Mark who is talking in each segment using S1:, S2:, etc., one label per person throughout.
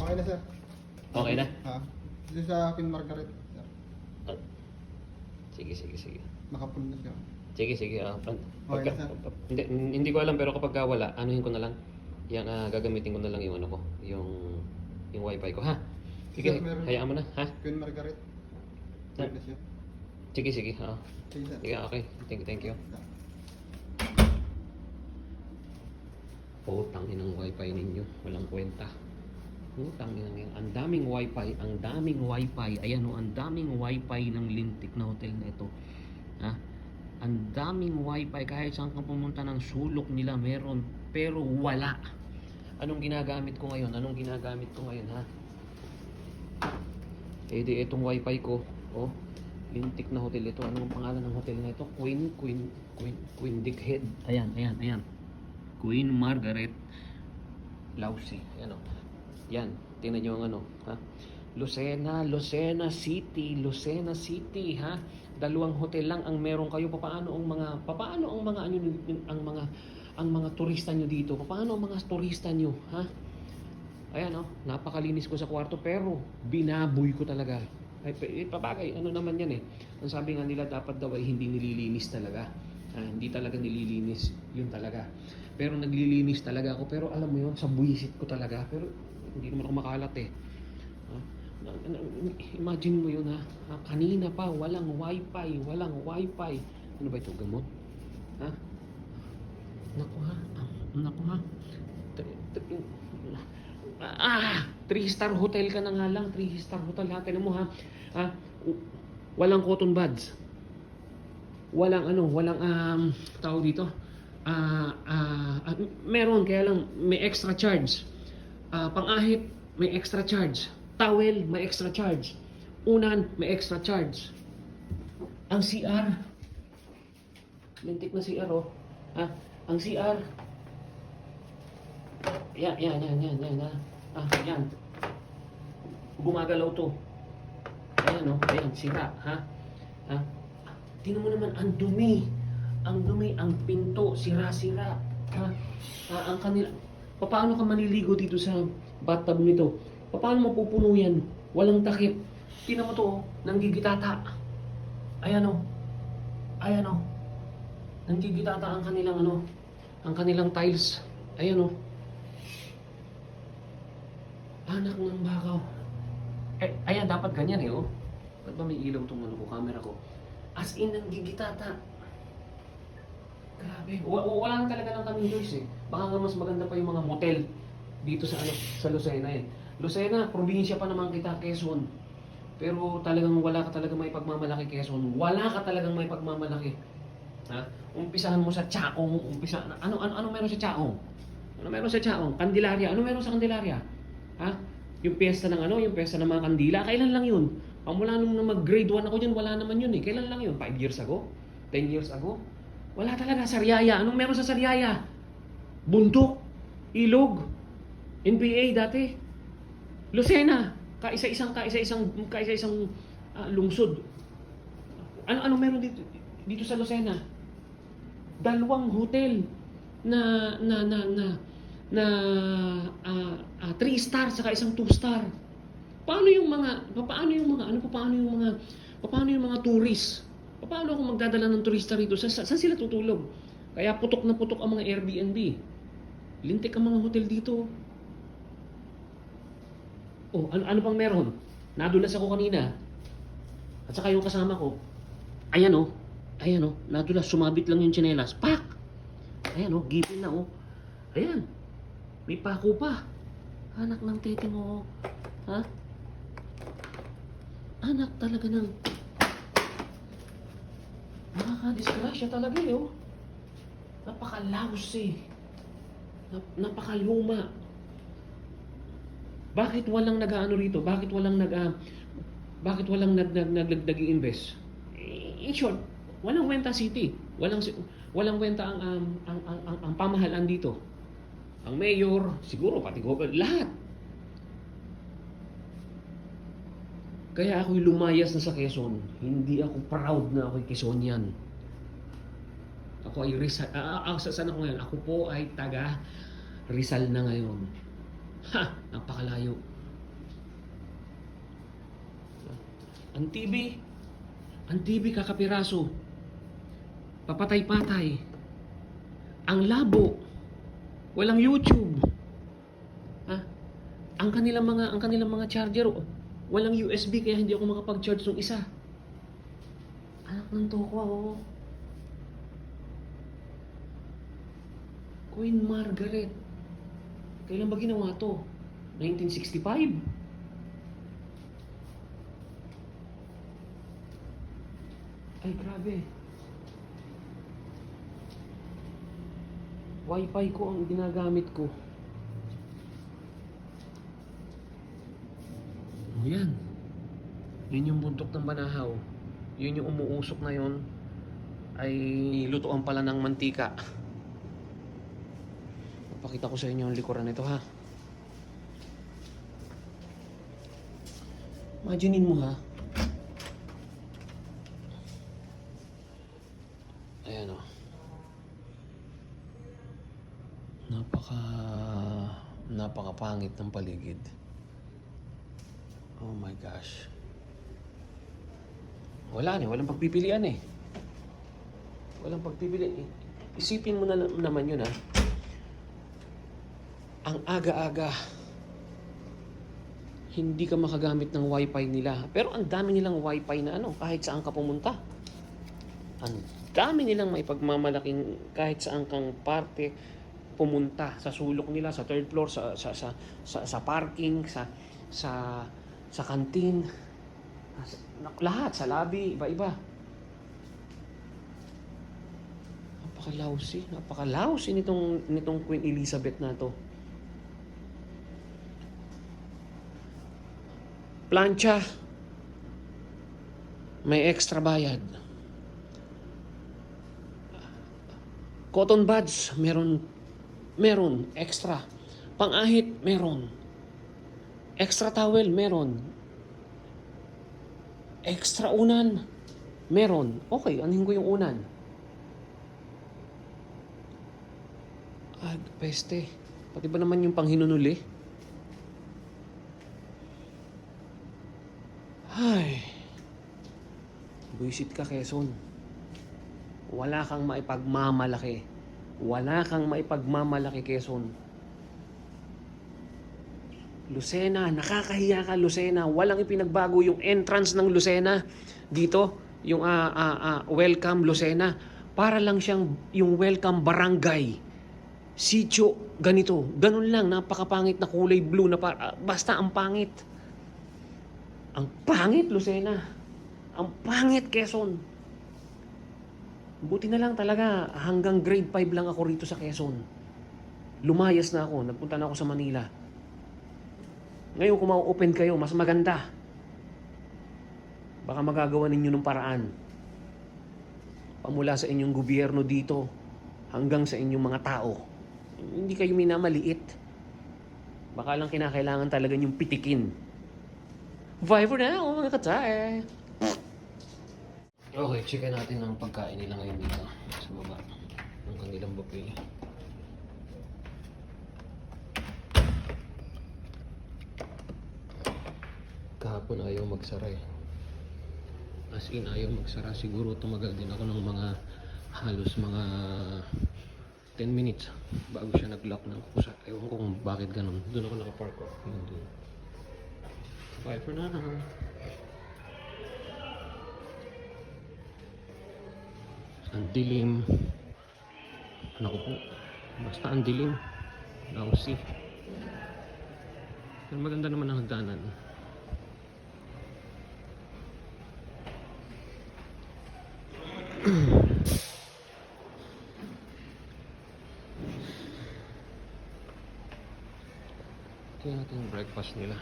S1: Okay na, sir.
S2: Okay na?
S1: Ha? Dito sa Queen Margaret, sir.
S2: Sige, sige, sige.
S1: Nakapull na siya.
S2: Sige, sige.
S1: Okay, sir.
S2: Hindi ko alam, pero kapag wala, anuhin ko na lang. Yan, gagamitin ko na lang yung ano ko, yung wifi ko, ha? Sige,
S1: Sir, meron.
S2: hayaan mo na, ha?
S1: Queen Margaret. Okay na siya.
S2: Sige, sige, ha?
S1: Sige, sir.
S2: Sige, okay. Thank you. Putang inang wifi ninyo. Walang kwenta. Putang inang yan. Ang daming wifi. Ang daming wifi. Ayan o, ang daming wifi ng lintik na hotel na ito. Ha? Ang daming wifi. Kahit saan kang pumunta ng sulok nila meron. Pero wala. Anong ginagamit ko ngayon? Ha? Eh di itong wifi ko. Oh, lintik na hotel ito. Anong pangalan ng hotel na ito? Queen Dickhead. Ayan. Queen Margaret Lausy. Ayan o. Yan. Tingnan nyo ang ano. Ha? Lucena City, ha? Dalawang hotel lang ang meron kayo. Paano ang mga turista nyo dito? Paano ang mga turista nyo, ha? Ayan o, napakalinis ko sa kwarto pero binaboy ko talaga. Ay, papagay, ano naman yan eh. Ang sabi nga nila dapat daw ay hindi nililinis talaga. Hindi talaga nililinis, yun talaga. Pero naglilinis talaga ako. Pero alam mo yun, sa buwisit ko talaga. Pero hindi naman ako makalat eh. Imagine mo yun ha. Kanina pa, walang wifi. Ano ba ito, gamot? Ha? Naku ha. 3-star hotel ka na nga lang. 3-star hotel ha. Tignan mo ha. Walang cotton buds. Walang tawag dito. Meron kaya lang may extra charge. Pang-ahit may extra charge. Towel may extra charge. Unan may extra charge. Ang CR lintik na CR oh. Ang CR yan. Yan. Gumagalaw to. Ayan oh, ayan sira ha. Tingnan mo naman ang dumi, ang pinto sira-sira. Ang kanila. Paano ka manliligo dito sa bathtub nito? Paano mapupuno yan? Walang takip. Tingnan mo to, nanggigitata. Ayan oh. Nanggigitata ang kanilang tiles. Ayan oh. Anak ng bakaw. Ayan, dapat ganyan eh oh. Ba't ba may ilaw tong camera ko? As in, nanggigitata. Grabe. Wala na talaga lang kaming choice eh. Baka nga mas maganda pa yung mga motel dito sa Lucena eh. Lucena, probinsya pa naman kita, Quezon. Pero talagang wala ka talagang may pagmamalaki, Quezon. Wala ka talagang may pagmamalaki. Ha? Umpisahan mo sa Chaong. Ano meron sa Chaong? Ano meron sa Chaong? Candelaria. Ano meron sa Candelaria? Ha? Yung piyesta ng yung piyesta ng mga kandila. Kailan lang yun? Mula nung mag-grade 1 ako dyan, wala naman yun eh. Kailan lang yun? 5 years ago? 10 years ago? Wala talaga. Sariaya. Anong meron sa Sariaya? Bundok. Ilog. NPA dati. Lucena. Kaisa-isang lungsod. Ano meron dito sa Lucena? 2 hotel na 3-star saka 1 2-star. Paano yung mga tourist? Paano kung magdadala ng turista rito? Saan sila tutulog? Kaya putok na putok ang mga Airbnb. Lintik ang mga hotel dito. Oh, ano pang meron? Nadulas ako kanina. At saka yung kasama ko. Ayan oh, nadulas, sumabit lang yung tsinelas. Pak! Ayan oh, gipin na oh. Ayan. May pako pa. Anak ng tete mo. Ha? Anak talaga ng... Nakakadisgrasya talaga eh oh. Napakalaos eh. Napakaluma. Bakit walang nag-aano rito? Bakit walang nag-invest? In short, walang Wenta City. Walang kwenta ang pamahalaan dito. Ang mayor, siguro pati government, lahat. Kaya ako'y lumayas na sa Quezon. Hindi ako proud na ako'y Quezonian. Ako ay Rizal. Saan ako ngayon? Ako po ay taga Rizal na ngayon. Ha! Napakalayo. Ang TV. Ang TV kakapiraso. Papatay-patay. Ang labo. Walang YouTube. Ha? Ang kanilang mga charger, walang USB kaya hindi ako makapag-charge ng isa. Anak ng tokwa, oh. Queen Margaret. Kailan ba ginawa to? 1965? Ay, grabe. Wi-Fi ko ang ginagamit ko. O yan. Yun yung bundok ng Banahaw. Yun yung umuusok na yun. Ay lutuan pala ng mantika. Papakita ko sa inyo ang likuran nito, ha. Imaginein mo, ha. Ayan, o. Napakapangit ng paligid. Oh my gosh. Walang pagpipilian eh. Walang pagpipilian. Isipin mo na naman yun, ha. Ang aga-aga, hindi ka makagamit ng wifi nila. Pero ang dami nilang wifi na kahit saan ka pumunta. Ang dami nilang maipagmamalaking kahit saan kang parte pumunta. Sa sulok nila, sa third floor, sa parking, sa kantin, lahat, sa lobby, iba-iba. Napaka-lousy nitong Queen Elizabeth na to. Plancha, may extra bayad. Cotton buds, meron extra. Pang-ahit, meron. Extra towel, meron. Extra unan, meron. Okay, anuhin ko yung unan. Peste. Pati ba naman yung panghinunuli? Ay. Buisit ka, Quezon. Wala kang maipagmamalaki. Quezon. Lucena, nakakahiya ka, Lucena. Walang ipinagbago yung entrance ng Lucena dito, yung welcome Lucena. Para lang siyang yung welcome barangay. Sitio, ganito. Ganun lang, napakapangit na kulay blue na basta ang pangit. Ang pangit, Lucena. Ang pangit, Quezon. Buti na lang talaga, hanggang grade 5 lang ako rito sa Quezon. Lumayas na ako, nagpunta na ako sa Manila. Ngayon kung ma-open kayo, mas maganda. Baka magagawa ninyo ng paraan. Pamula sa inyong gobyerno dito, hanggang sa inyong mga tao. Hindi kayo minamaliit. Baka lang kinakailangan talaga yung pitikin. Bye for now, mga katay. Okay, checkin natin ang pagkain nila ngayon dito sa baba ng kanilang buffet. Kahapon ayaw magsara eh. As in ayaw magsara. Siguro tumagal din ako ng halos mga 10 minutes bago siya nag-lock ng kusa. Ewan ko kung bakit ganun. Doon ako nakapark ko. Doon. Bye for now. Ang dilim. Naku po. Basta ang dilim. Lousy. Pero maganda naman ang hagdanan. Tingnan natin yung breakfast nila.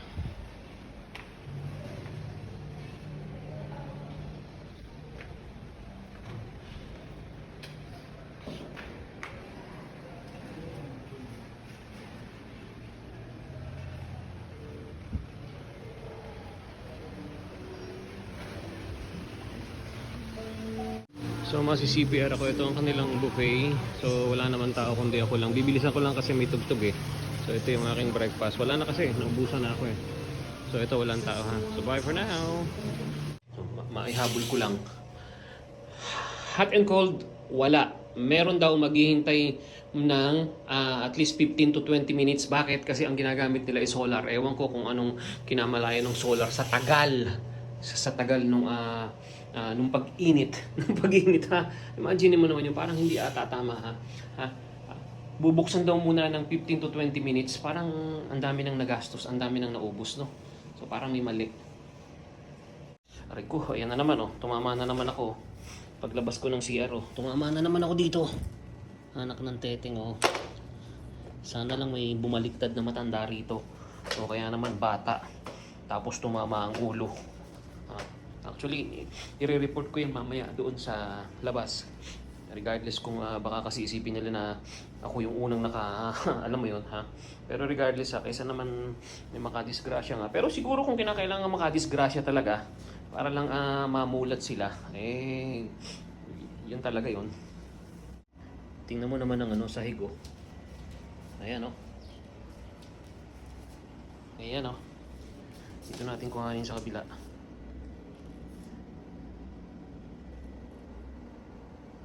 S2: So masi-CPR ako. Ito ang kanilang buffet. So wala naman tao kundi ako lang. Bibilisan ko lang kasi may tugtog eh. So ito yung aking breakfast. Wala na kasi, naubusan na ako eh. So ito walang tao ha. So bye for now. maihabol ko lang. Hot and cold, wala. Meron daw maghihintay ng at least 15 to 20 minutes. Bakit? Kasi ang ginagamit nila is solar. Ewan ko kung anong kinamalayan ng solar sa tagal. Sa tagal nung pag-init. Nung pag-init ha. Imagine mo naman yung parang hindi ata tama ha. Bubuksan daw muna ng 15 to 20 minutes. Parang ang dami nang nagastos, ang dami nang naubos, no? So parang may mali. Aray ko, ayan na naman oh. Tumama na naman ako. Paglabas ko ng CR oh. Tumama na naman ako dito. Anak ng teteng oh. Sana lang may bumaliktad na matanda rito. O kaya naman bata. Tapos tumama ang ulo. Actually, i-report ko yan mamaya doon sa labas. Regardless kung baka kasi isipin nila na ako yung unang alam mo yun ha. Pero regardless kaysa naman may makadisgrasya nga. Pero siguro kung kinakailangan makadisgrasya talaga, para lang mamulat sila, yun talaga yun. Tingnan mo naman ang sahig oh. Ayan oh. Ayan oh. Dito natin kuhanin sa kabila.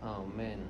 S2: Oh man.